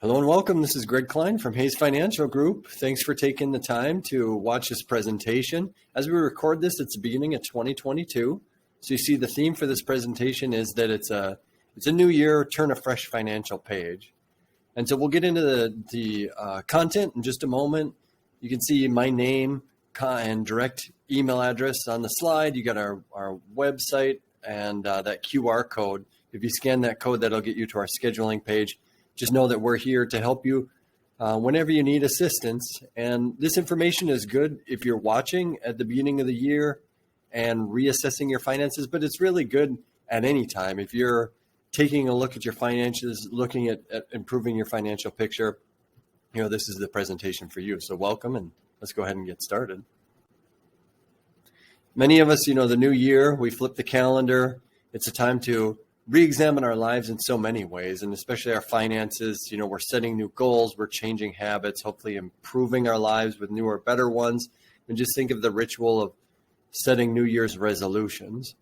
Hello and welcome. This is Greg Klein from Hayes Financial Group. Thanks for taking the time to watch this presentation. As we record this, it's the beginning of 2022. So you see the theme for this presentation is that it's a new year, turn a fresh financial page. And so we'll get into the content in just a moment. You can see my name and direct email address on the slide. You got our website and that QR code. If you scan that code, that'll get you to our scheduling page. Just know that we're here to help you whenever you need assistance. And this information is good if you're watching at the beginning of the year and reassessing your finances, but it's really good at any time. If you're taking a look at your finances, looking at improving your financial picture, this is the presentation for you. So welcome, and let's go ahead and get started. Many of us, the new year, we flip the calendar. It's a time to re-examine our lives in so many ways, and especially our finances. We're setting new goals, we're changing habits, hopefully improving our lives with newer, better ones. And just think of the ritual of setting New Year's resolutions.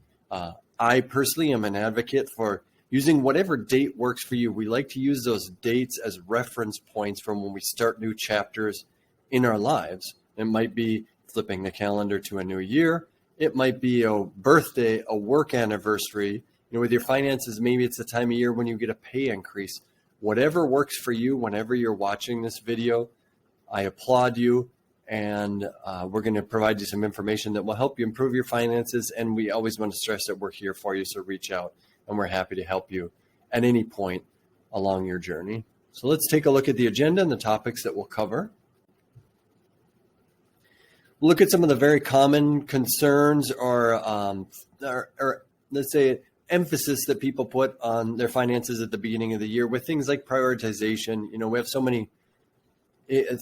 I personally am an advocate for using whatever date works for you. We like to use those dates as reference points from when we start new chapters in our lives. It might be flipping the calendar to a new year. It might be a birthday, a work anniversary. With your finances, maybe it's the time of year when you get a pay increase. Whatever works for you, whenever you're watching this video, I applaud you. And we're going to provide you some information that will help you improve your finances. And we always want to stress that we're here for you. So reach out, and we're happy to help you at any point along your journey. So let's take a look at the agenda and the topics that we'll cover. We'll look at some of the very common concerns or let's say emphasis that people put on their finances at the beginning of the year with things like prioritization. We have so many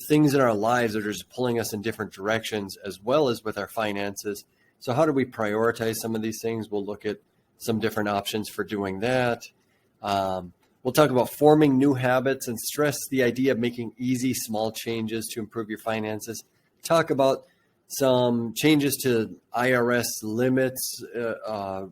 things in our lives that are just pulling us in different directions, as well as with our finances. So how do we prioritize some of these things? We'll look at some different options for doing that. We'll talk about forming new habits and stress the idea of making easy, small changes to improve your finances. Talk about some changes to IRS limits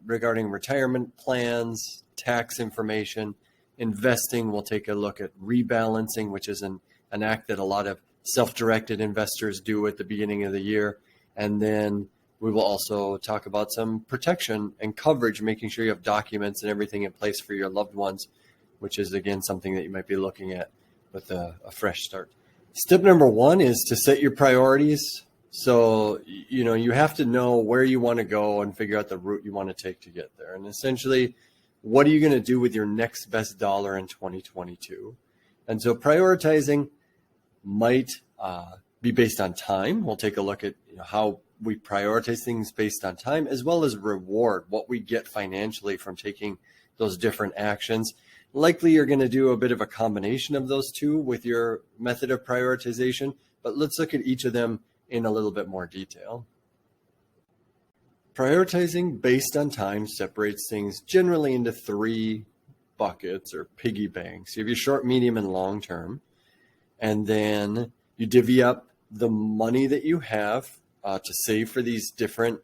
regarding retirement plans, tax information, investing. We'll take a look at rebalancing, which is an act that a lot of self-directed investors do at the beginning of the year. And then we will also talk about some protection and coverage, making sure you have documents and everything in place for your loved ones, which is, again, something that you might be looking at with a fresh start. Step number one is to set your priorities. So, you have to know where you want to go and figure out the route you want to take to get there. And essentially, what are you going to do with your next best dollar in 2022? And so prioritizing might be based on time. We'll take a look at how we prioritize things based on time, as well as reward, what we get financially from taking those different actions. Likely you're going to do a bit of a combination of those two with your method of prioritization, but let's look at each of them in a little bit more detail. Prioritizing based on time separates things generally into three buckets or piggy banks. You have your short, medium, and long term. And then you divvy up the money that you have to save for these different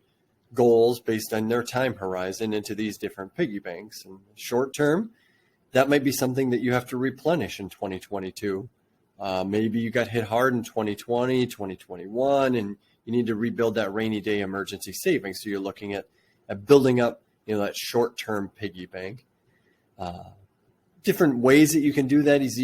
goals based on their time horizon into these different piggy banks. And short term, that might be something that you have to replenish in 2022. Maybe you got hit hard in 2020, 2021, and you need to rebuild that rainy day emergency savings. So you're looking at building up, that short-term piggy bank. Different ways that you can do that is,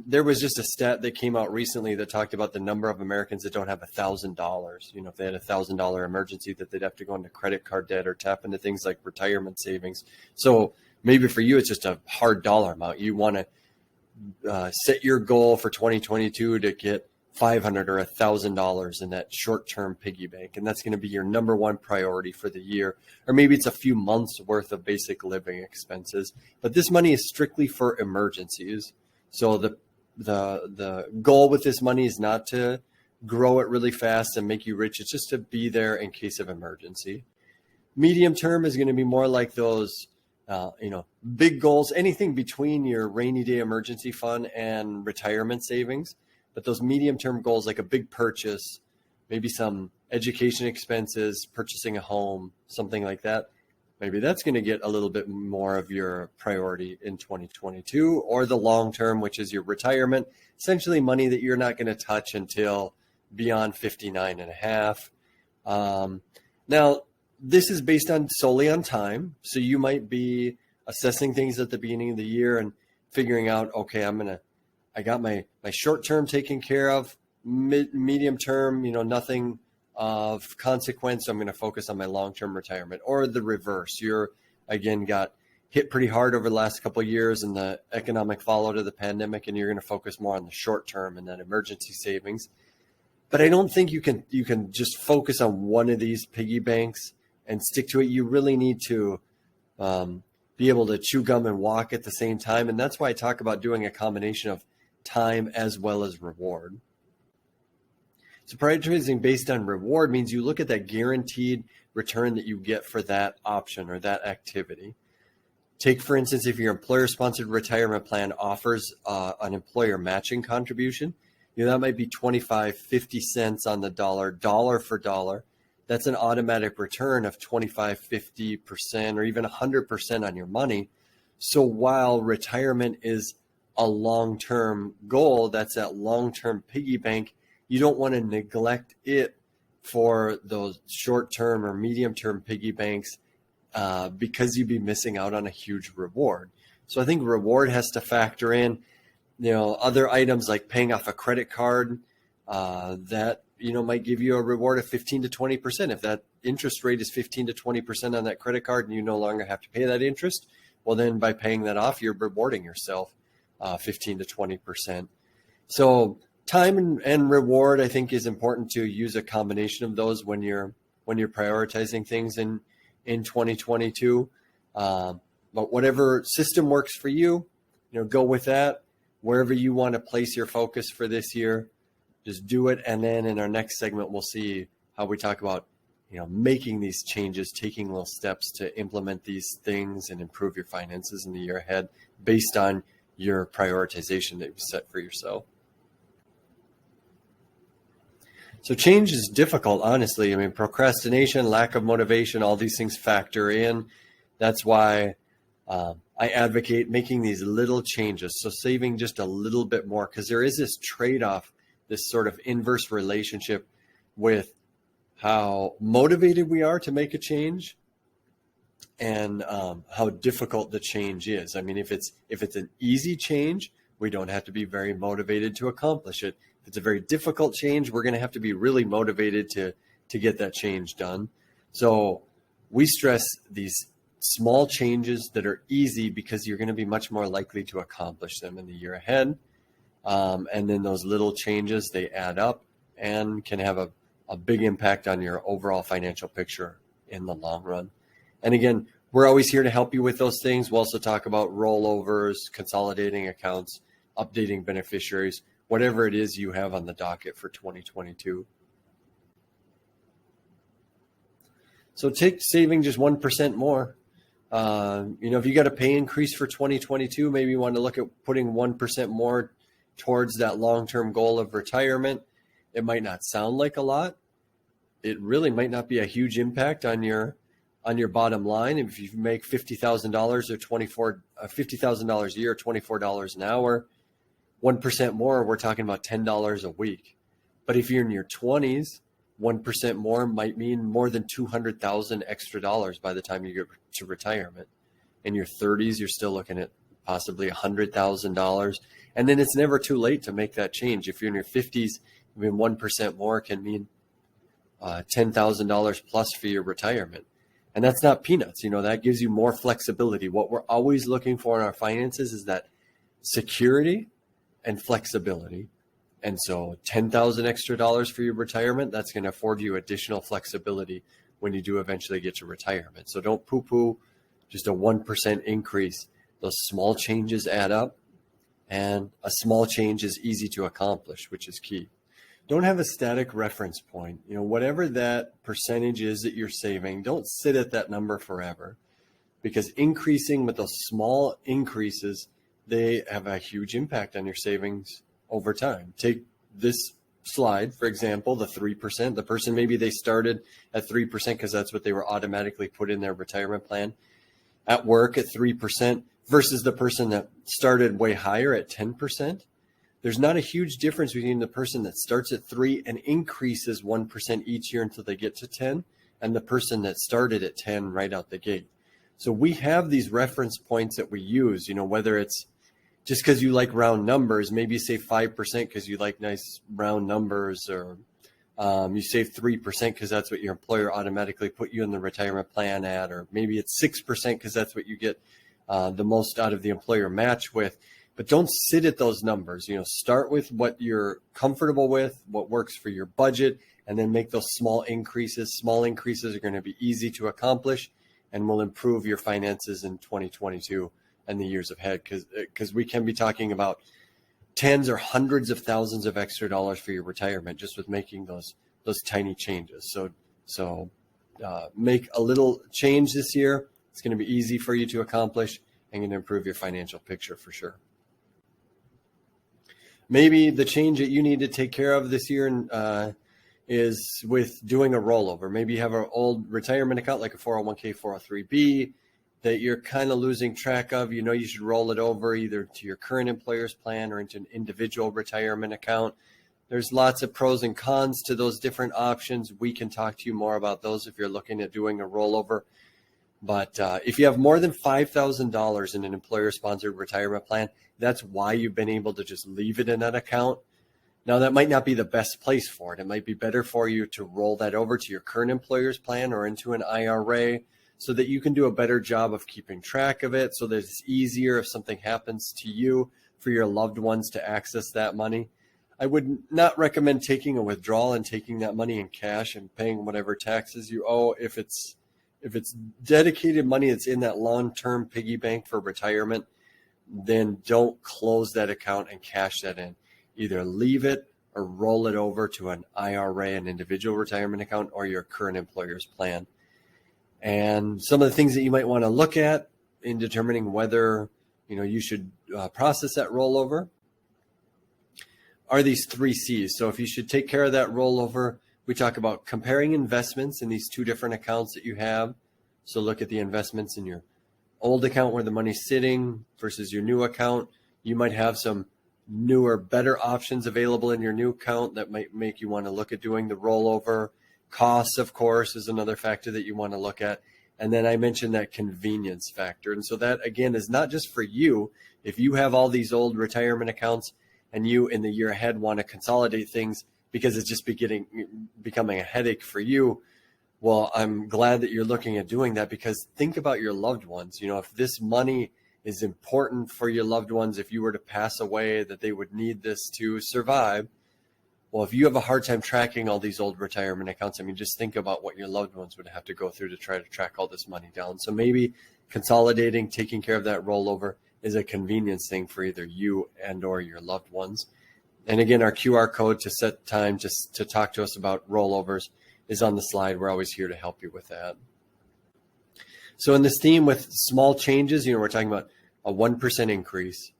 there was just a stat that came out recently that talked about the number of Americans that don't have $1,000. If they had $1,000 emergency, that they'd have to go into credit card debt or tap into things like retirement savings. So maybe for you, it's just a hard dollar amount. You want to set your goal for 2022 to get $500 or $1,000 in that short-term piggy bank. And that's going to be your number one priority for the year. Or maybe it's a few months worth of basic living expenses. But this money is strictly for emergencies. So the goal with this money is not to grow it really fast and make you rich. It's just to be there in case of emergency. Medium term is going to be more like those big goals, anything between your rainy day emergency fund and retirement savings. But those medium-term goals, like a big purchase, maybe some education expenses, purchasing a home, something like that, maybe that's going to get a little bit more of your priority in 2022, or the long term, which is your retirement, essentially money that you're not going to touch until beyond 59 and a half. Now, this is based on solely on time. So you might be assessing things at the beginning of the year and figuring out, okay, I got my short term taken care of, medium term, nothing of consequence. So I'm going to focus on my long-term retirement. Or the reverse. You're, again, got hit pretty hard over the last couple of years in the economic fallout of the pandemic, and you're going to focus more on the short term and that emergency savings. But I don't think you can just focus on one of these piggy banks and stick to it. You really need to be able to chew gum and walk at the same time. And that's why I talk about doing a combination of time as well as reward. So prioritizing based on reward means you look at that guaranteed return that you get for that option or that activity. Take, for instance, if your employer-sponsored retirement plan offers an employer matching contribution, that might be 25, 50 cents on the dollar, dollar for dollar. That's an automatic return of 25, 50%, or even 100% on your money. So while retirement is a long-term goal, that's that long-term piggy bank, you don't want to neglect it for those short-term or medium-term piggy banks because you'd be missing out on a huge reward. So I think reward has to factor in, other items like paying off a credit card that, might give you a reward of 15 to 20%. If that interest rate is 15 to 20% on that credit card and you no longer have to pay that interest, well, then by paying that off, you're rewarding yourself 15 to 20%. So time and reward, I think, is important to use a combination of those when you're prioritizing things in 2022. But whatever system works for you, go with that. Wherever you want to place your focus for this year, just do it. And then in our next segment, we'll see how we talk about, making these changes, taking little steps to implement these things and improve your finances in the year ahead based on your prioritization that you set for yourself. So change is difficult, honestly. I mean, procrastination, lack of motivation, all these things factor in. That's why I advocate making these little changes. So saving just a little bit more, because there is this trade-off, this sort of inverse relationship with how motivated we are to make a change and how difficult the change is. I mean, if it's an easy change, we don't have to be very motivated to accomplish it. If it's a very difficult change, we're going to have to be really motivated to get that change done. So we stress these small changes that are easy because you're going to be much more likely to accomplish them in the year ahead. And then those little changes, they add up and can have a big impact on your overall financial picture in the long run. And again, we're always here to help you with those things. We'll also talk about rollovers, consolidating accounts, updating beneficiaries, whatever it is you have on the docket for 2022. So take saving just 1% more. If you got a pay increase for 2022, maybe you want to look at putting 1% more towards that long-term goal of retirement. It might not sound like a lot. It really might not be a huge impact on your bottom line. If you make $50,000 or $50,000 a year, $24 an hour, 1% more, we're talking about $10 a week. But if you're in your 20s, 1% more might mean more than $200,000 extra dollars by the time you get to retirement. In your 30s, you're still looking at possibly $100,000. And then it's never too late to make that change. If you're in your 50s, 1% more can mean $10,000 plus for your retirement. And that's not peanuts. That gives you more flexibility. What we're always looking for in our finances is that security and flexibility. And so $10,000 extra dollars for your retirement, that's going to afford you additional flexibility when you do eventually get to retirement. So don't poo-poo just a 1% increase. Those small changes add up, and a small change is easy to accomplish, which is key. Don't have a static reference point. Whatever that percentage is that you're saving, don't sit at that number forever, because increasing with those small increases, they have a huge impact on your savings over time. Take this slide, for example, the 3%, the person, maybe they started at 3% because that's what they were automatically put in their retirement plan at work at 3% versus the person that started way higher at 10%. There's not a huge difference between the person that starts at 3 and increases 1% each year until they get to 10 and the person that started at 10 right out the gate. So we have these reference points that we use, whether it's just because you like round numbers, maybe you save 5% because you like nice round numbers, or you save 3% because that's what your employer automatically put you in the retirement plan at, or maybe it's 6% because that's what you get the most out of the employer match with. But don't sit at those numbers. Start with what you're comfortable with, what works for your budget, and then make those small increases. Small increases are going to be easy to accomplish and will improve your finances in 2022 and the years ahead, because we can be talking about tens or hundreds of thousands of extra dollars for your retirement just with making those tiny changes. So make a little change this year. It's going to be easy for you to accomplish and going to improve your financial picture for sure. Maybe the change that you need to take care of this year is with doing a rollover. Maybe you have an old retirement account like a 401k, 403b that you're kind of losing track of. You should roll it over either to your current employer's plan or into an individual retirement account. There's lots of pros and cons to those different options. We can talk to you more about those if you're looking at doing a rollover. But if you have more than $5,000 in an employer-sponsored retirement plan, that's why you've been able to just leave it in that account. Now, that might not be the best place for it. It might be better for you to roll that over to your current employer's plan or into an IRA so that you can do a better job of keeping track of it, so that it's easier if something happens to you for your loved ones to access that money. I would not recommend taking a withdrawal and taking that money in cash and paying whatever taxes you owe. If it's dedicated money that's in that long-term piggy bank for retirement, then don't close that account and cash that in. Either leave it or roll it over to an IRA, an individual retirement account, or your current employer's plan. And some of the things that you might want to look at in determining whether you should process that rollover are these 3 C's. So if you should take care of that rollover, we talk about comparing investments in these 2 different accounts that you have. So look at the investments in your old account where the money's sitting versus your new account. You might have some newer, better options available in your new account that might make you want to look at doing the rollover. Costs, of course, is another factor that you want to look at. And then I mentioned that convenience factor. And so that, again, is not just for you. If you have all these old retirement accounts and you in the year ahead want to consolidate things because it's just becoming a headache for you, well, I'm glad that you're looking at doing that, because think about your loved ones. If this money is important for your loved ones, if you were to pass away, that they would need this to survive. Well, if you have a hard time tracking all these old retirement accounts, just think about what your loved ones would have to go through to try to track all this money down. So maybe consolidating, taking care of that rollover is a convenience thing for either you and or your loved ones. And again, our QR code to set time just to talk to us about rollovers is on the slide. We're always here to help you with that. So in this theme with small changes, we're talking about a 1% increase,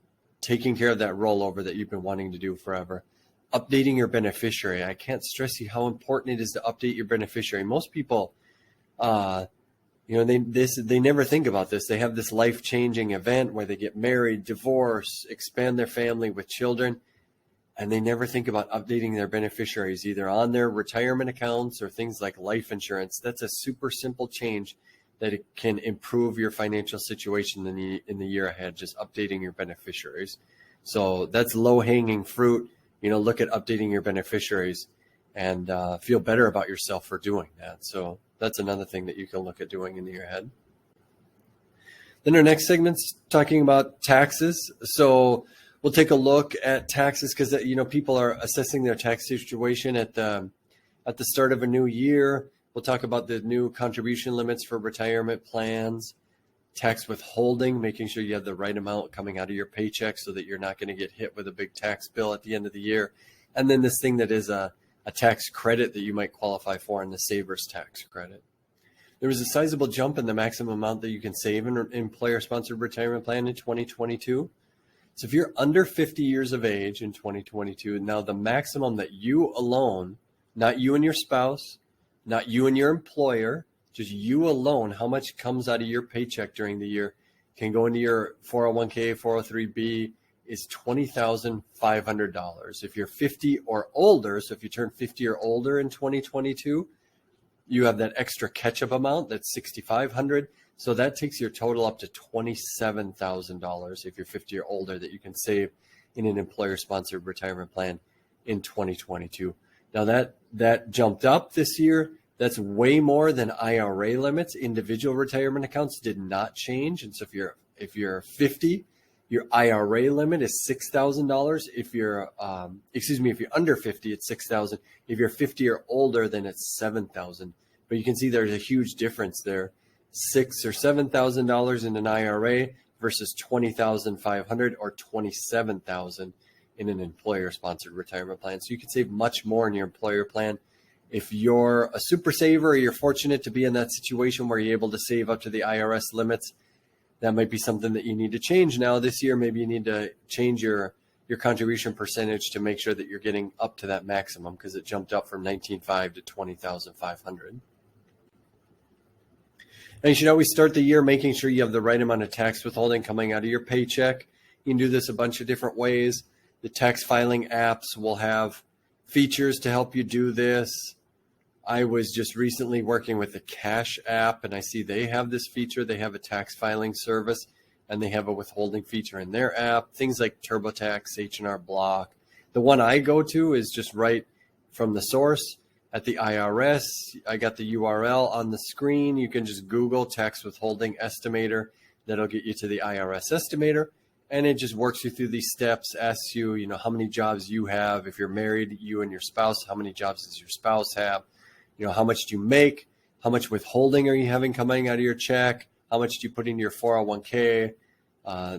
taking care of that rollover that you've been wanting to do forever, updating your beneficiary. I can't stress to you how important it is to update your beneficiary. Most people, they never think about this. They have this life-changing event where they get married, divorce, expand their family with children, and they never think about updating their beneficiaries either on their retirement accounts or things like life insurance. That's a super simple change that it can improve your financial situation in the year ahead, just updating your beneficiaries. So that's low-hanging fruit. Look at updating your beneficiaries and feel better about yourself for doing that. So that's another thing that you can look at doing in the year ahead. Then our next segment's talking about taxes. So we'll take a look at taxes because people are assessing their tax situation at the start of a new year. We'll talk about the new contribution limits for retirement plans, tax withholding, making sure you have the right amount coming out of your paycheck so that you're not going to get hit with a big tax bill at the end of the year. And then this thing that is a tax credit that you might qualify for in the Savers tax credit. There was a sizable jump in the maximum amount that you can save in an employer-sponsored retirement plan in 2022. So if you're under 50 years of age in 2022, now the maximum that you alone, not you and your spouse, not you and your employer, just you alone, how much comes out of your paycheck during the year can go into your 401k, 403b is $20,500. If you're 50 or older, so if you turn 50 or older in 2022, you have that extra catch-up amount, that's $6,500. So that takes your total up to $27,000 if you're 50 or older that you can save in an employer-sponsored retirement plan in 2022. Now that jumped up this year. That's way more than IRA limits. Individual retirement accounts did not change. And so if you're 50, your IRA limit is $6,000. If you're under 50, it's $6,000. If you're 50 or older, then it's $7,000. But you can see there's a huge difference there. $6,000 or $7,000 in an IRA versus $20,500 or $27,000 in an employer-sponsored retirement plan. So you can save much more in your employer plan. If you're a super saver or you're fortunate to be in that situation where you're able to save up to the IRS limits, that might be something that you need to change now this year. Maybe you need to change your contribution percentage to make sure that you're getting up to that maximum because it jumped up from $19,500 to $20,500. And you should always start the year making sure you have the right amount of tax withholding coming out of your paycheck. You can do this a bunch of different ways. The tax filing apps will have features to help you do this. I was just recently working with the Cash app, and I see they have this feature. They have a tax filing service, and they have a withholding feature in their app. Things like TurboTax, H&R Block. The one I go to is just right from the source at the IRS. I got the URL on the screen. You can just Google tax withholding estimator. That'll get you to the IRS estimator. And it just works you through these steps, asks you, how many jobs you have. If you're married, you and your spouse, how many jobs does your spouse have? How much do you make? How much withholding are you having coming out of your check? How much do you put into your 401k?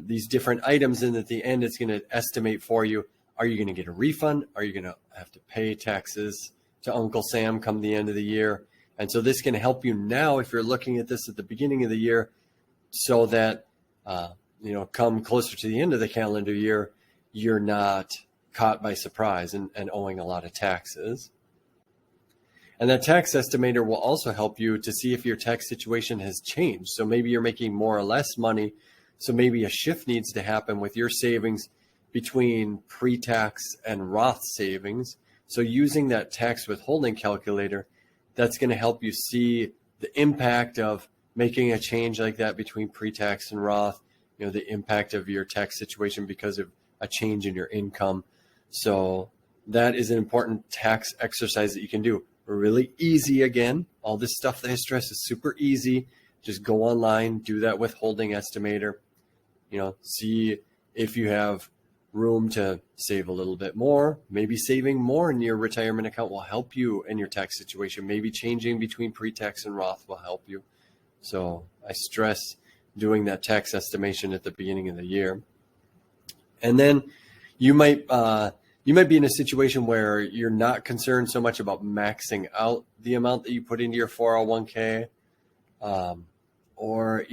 These different items, and at the end, it's going to estimate for you. Are you going to get a refund? Are you going to have to pay taxes to Uncle Sam come the end of the year? And so this can help you now if you're looking at this at the beginning of the year so that, come closer to the end of the calendar year, you're not caught by surprise and owing a lot of taxes. And that tax estimator will also help you to see if your tax situation has changed. So maybe you're making more or less money. So maybe a shift needs to happen with your savings between pre-tax and Roth savings. So using that tax withholding calculator, that's going to help you see the impact of making a change like that between pre-tax and Roth, the impact of your tax situation because of a change in your income. So that is an important tax exercise that you can do. Really easy again. All this stuff that I stress is super easy. Just go online, do that withholding estimator, see if you have room to save a little bit more. Maybe saving more in your retirement account will help you in your tax situation. Maybe changing between pre-tax and Roth will help you. So I stress doing that tax estimation at the beginning of the year. And then you might be in a situation where you're not concerned so much about maxing out the amount that you put into your 401k or,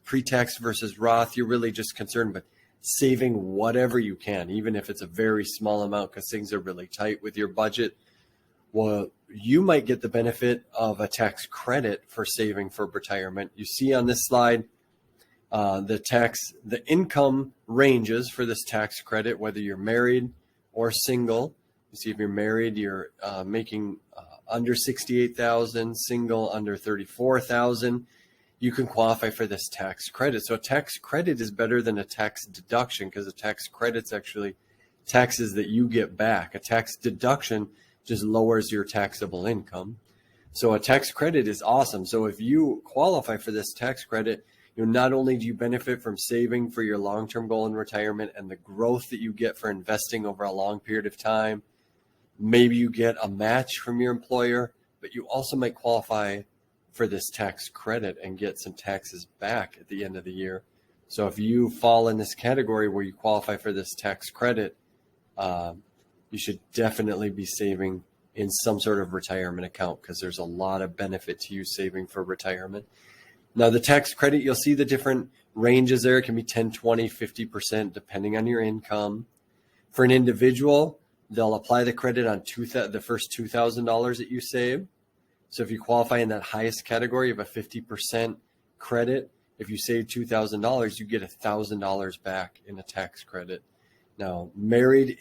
pre-tax versus Roth. You're really just concerned with saving whatever you can, even if it's a very small amount because things are really tight with your budget. Well, you might get the benefit of a tax credit for saving for retirement. You see on this slide, the income ranges for this tax credit, whether you're married or single. You see if you're married, you're making under $68,000, single under $34,000. You can qualify for this tax credit. So a tax credit is better than a tax deduction because a tax credit's actually taxes that you get back. A tax deduction just lowers your taxable income. So a tax credit is awesome. So if you qualify for this tax credit, not only do you benefit from saving for your long-term goal in retirement and the growth that you get for investing over a long period of time, maybe you get a match from your employer, but you also might qualify for this tax credit and get some taxes back at the end of the year. So if you fall in this category where you qualify for this tax credit, you should definitely be saving in some sort of retirement account because there's a lot of benefit to you saving for retirement. Now, the tax credit, you'll see the different ranges there. It can be 10, 20, 50%, depending on your income. For an individual, they'll apply the credit on the first $2,000 that you save. So if you qualify in that highest category of a 50% credit, if you save $2,000, you get $1,000 back in a tax credit. Now, married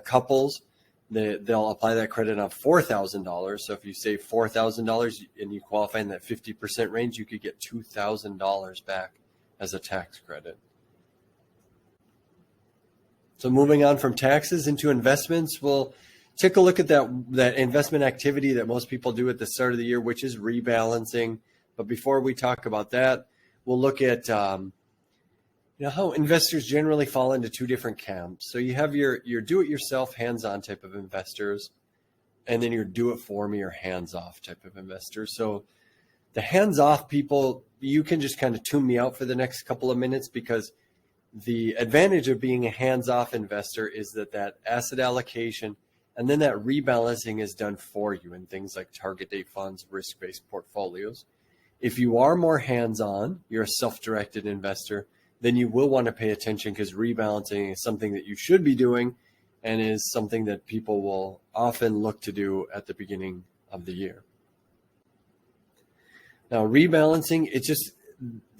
couples, they'll apply that credit on $4,000. So if you save $4,000 and you qualify in that 50% range, you could get $2,000 back as a tax credit. So moving on from taxes into investments, we'll take a look at that investment activity that most people do at the start of the year, which is rebalancing. But before we talk about that, we'll look at how investors generally fall into two different camps. So you have your do-it-yourself, hands-on type of investors, and then your do-it-for-me or hands-off type of investors. So the hands-off people, you can just kind of tune me out for the next couple of minutes, because the advantage of being a hands-off investor is that asset allocation and then that rebalancing is done for you in things like target date funds, risk-based portfolios. If you are more hands-on, you're a self-directed investor, then you will want to pay attention, because rebalancing is something that you should be doing and is something that people will often look to do at the beginning of the year. Now, rebalancing, it's just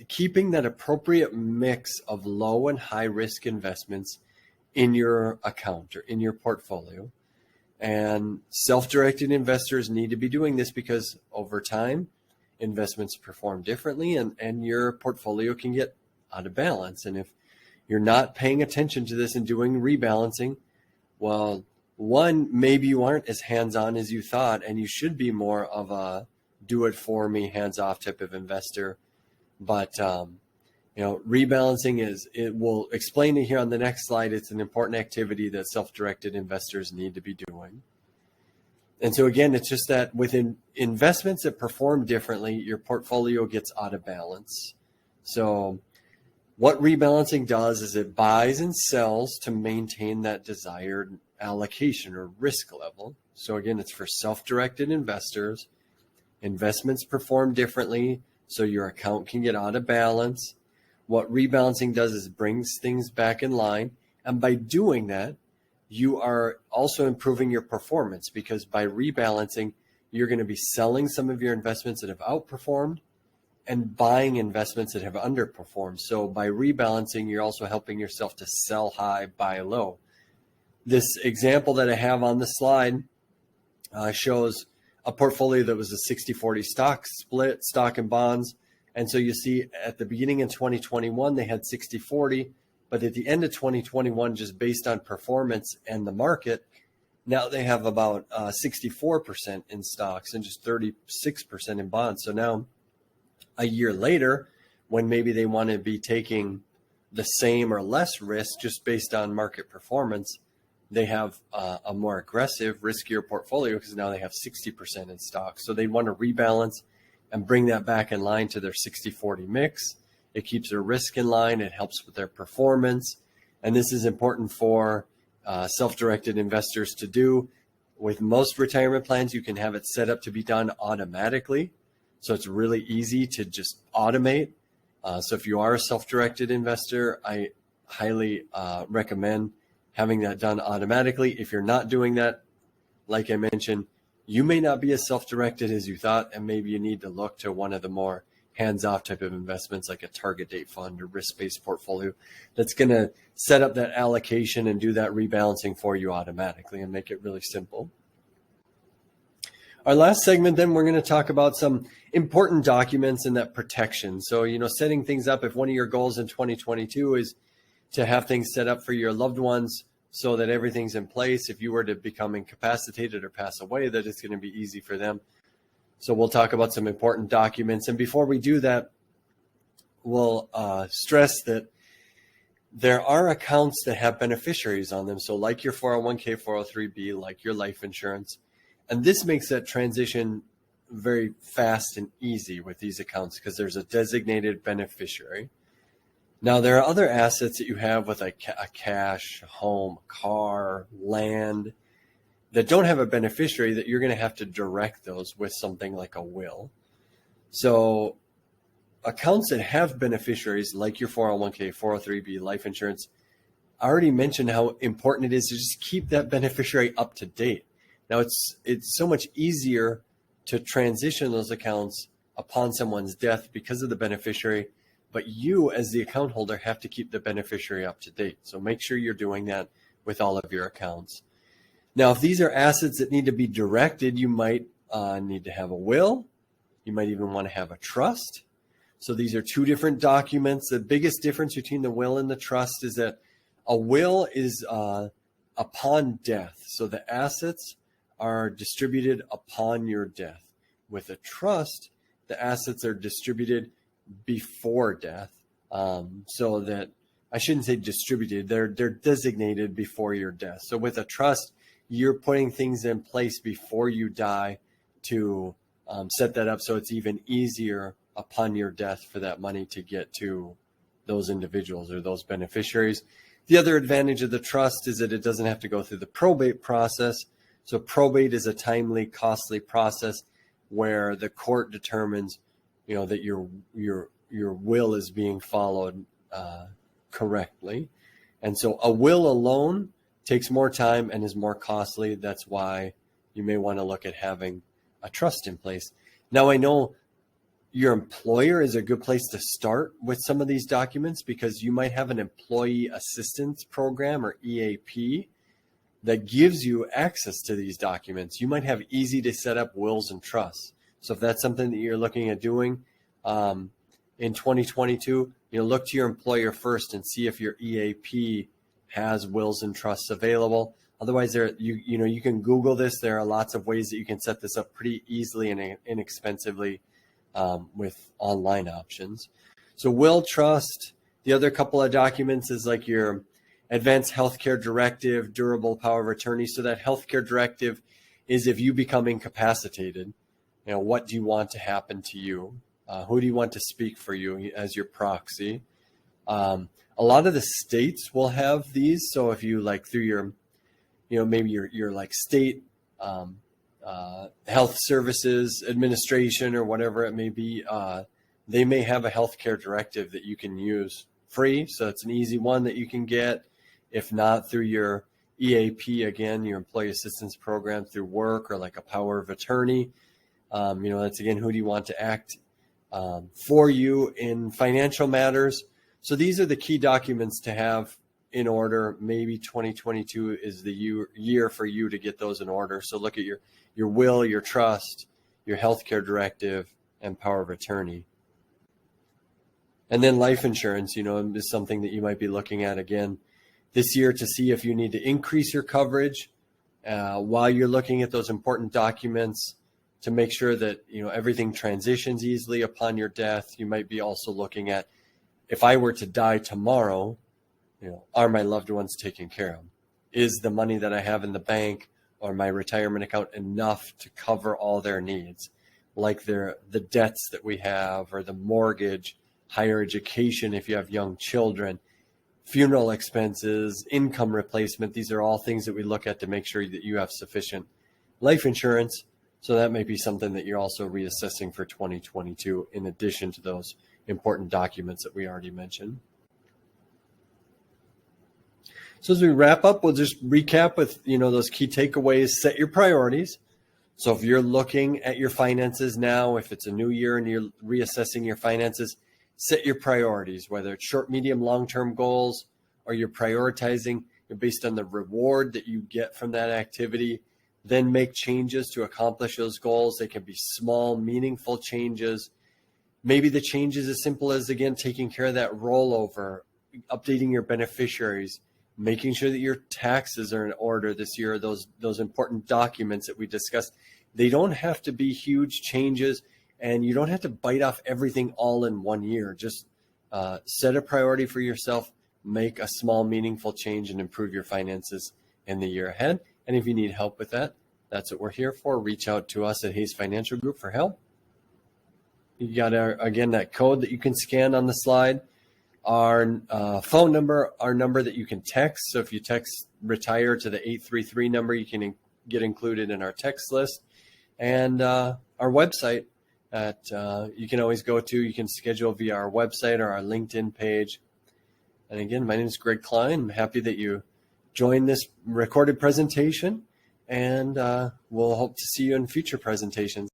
keeping that appropriate mix of low and high risk investments in your account or in your portfolio. And self-directed investors need to be doing this because over time, investments perform differently and your portfolio can get out of balance. And if you're not paying attention to this and doing rebalancing, well, one, maybe you aren't as hands-on as you thought, and you should be more of a do-it-for-me, hands-off type of investor. But rebalancing it will explain it here on the next slide. It's an important activity that self-directed investors need to be doing. And so again, it's just that within investments that perform differently, your portfolio gets out of balance. So what rebalancing does is it buys and sells to maintain that desired allocation or risk level. So again, it's for self-directed investors. Investments perform differently, so your account can get out of balance. What rebalancing does is brings things back in line. And by doing that, you are also improving your performance, because by rebalancing, you're going to be selling some of your investments that have outperformed and buying investments that have underperformed. So by rebalancing, you're also helping yourself to sell high, buy low. This example that I have on the slide shows a portfolio that was a 60-40 stock split, stock and bonds. And so you see at the beginning of 2021, they had 60-40, but at the end of 2021, just based on performance and the market, now they have about 64% in stocks and just 36% in bonds. So now a year later, when maybe they want to be taking the same or less risk just based on market performance, they have a more aggressive, riskier portfolio, because now they have 60% in stocks. So they want to rebalance and bring that back in line to their 60-40 mix. It keeps their risk in line. It helps with their performance. And this is important for self-directed investors to do. With most retirement plans, you can have it set up to be done automatically. So it's really easy to just automate. So if you are a self-directed investor, I highly recommend having that done automatically. If you're not doing that, like I mentioned, you may not be as self-directed as you thought, and maybe you need to look to one of the more hands-off type of investments like a target date fund or risk-based portfolio that's going to set up that allocation and do that rebalancing for you automatically and make it really simple. Our last segment, then, we're going to talk about some important documents and that protection. So, setting things up. If one of your goals in 2022 is to have things set up for your loved ones so that everything's in place, if you were to become incapacitated or pass away, that it's going to be easy for them. So we'll talk about some important documents. And before we do that, we'll stress that there are accounts that have beneficiaries on them. So like your 401k, 403b, like your life insurance. And this makes that transition very fast and easy with these accounts, because there's a designated beneficiary. Now, there are other assets that you have with a cash, home, car, land that don't have a beneficiary, that you're going to have to direct those with something like a will. So accounts that have beneficiaries like your 401k, 403b, life insurance, I already mentioned how important it is to just keep that beneficiary up to date. Now it's so much easier to transition those accounts upon someone's death because of the beneficiary, but you as the account holder have to keep the beneficiary up to date. So make sure you're doing that with all of your accounts. Now, if these are assets that need to be directed, you might need to have a will. You might even want to have a trust. So these are two different documents. The biggest difference between the will and the trust is that a will is upon death. So the assets are distributed upon your death. With a trust, the assets are distributed before death. So that, I shouldn't say distributed, they're designated before your death. So with a trust, you're putting things in place before you die to set that up so it's even easier upon your death for that money to get to those individuals or those beneficiaries. The other advantage of the trust is that it doesn't have to go through the probate process. So probate is a timely, costly process where the court determines, that your will is being followed correctly. And so a will alone takes more time and is more costly. That's why you may want to look at having a trust in place. Now, I know your employer is a good place to start with some of these documents because you might have an employee assistance program or EAP that gives you access to these documents. You might have easy to set up wills and trusts. So if that's something that you're looking at doing in 2022, look to your employer first and see if your EAP has wills and trusts available. Otherwise, you can Google this. There are lots of ways that you can set this up pretty easily and inexpensively with online options. So will, trust, the other couple of documents is like your advanced healthcare directive, durable power of attorney. So that healthcare directive is if you become incapacitated, what do you want to happen to you? Who do you want to speak for you as your proxy? A lot of the states will have these. So if you through your, maybe your state health services administration or whatever it may be, they may have a healthcare directive that you can use free. So it's an easy one that you can get. If not, through your EAP, again, your employee assistance program through work or like a power of attorney. That's again, who do you want to act for you in financial matters? So these are the key documents to have in order. Maybe 2022 is the year for you to get those in order. So look at your will, your trust, your healthcare directive, and power of attorney. And then life insurance, is something that you might be looking at again this year to see if you need to increase your coverage while you're looking at those important documents to make sure that, everything transitions easily upon your death. You might be also looking at, if I were to die tomorrow, are my loved ones taken care of? Is the money that I have in the bank or my retirement account enough to cover all their needs, like the debts that we have or the mortgage, higher education if you have young children, funeral expenses, income replacement? These are all things that we look at to make sure that you have sufficient life insurance. So that may be something that you're also reassessing for 2022 in addition to those important documents that we already mentioned. So as we wrap up, we'll just recap with, those key takeaways. Set your priorities. So if you're looking at your finances now, if it's a new year and you're reassessing your finances, set your priorities, whether it's short, medium, long-term goals, or you're prioritizing based on the reward that you get from that activity. Then make changes to accomplish those goals. They can be small, meaningful changes. Maybe the change is as simple as, again, taking care of that rollover, updating your beneficiaries, making sure that your taxes are in order this year, those important documents that we discussed. They don't have to be huge changes, and you don't have to bite off everything all in one year. Just set a priority for yourself, make a small, meaningful change, and improve your finances in the year ahead. And if you need help with that, that's what we're here for. Reach out to us at Hayes Financial Group for help. You got, again, that code that you can scan on the slide. Our phone number, our number that you can text. So if you text RETIRE to the 833 number, you can get included in our text list. And our website that you can always go to. You can schedule via our website or our LinkedIn page. And again, my name is Greg Klein. I'm happy that you joined this recorded presentation, and we'll hope to see you in future presentations.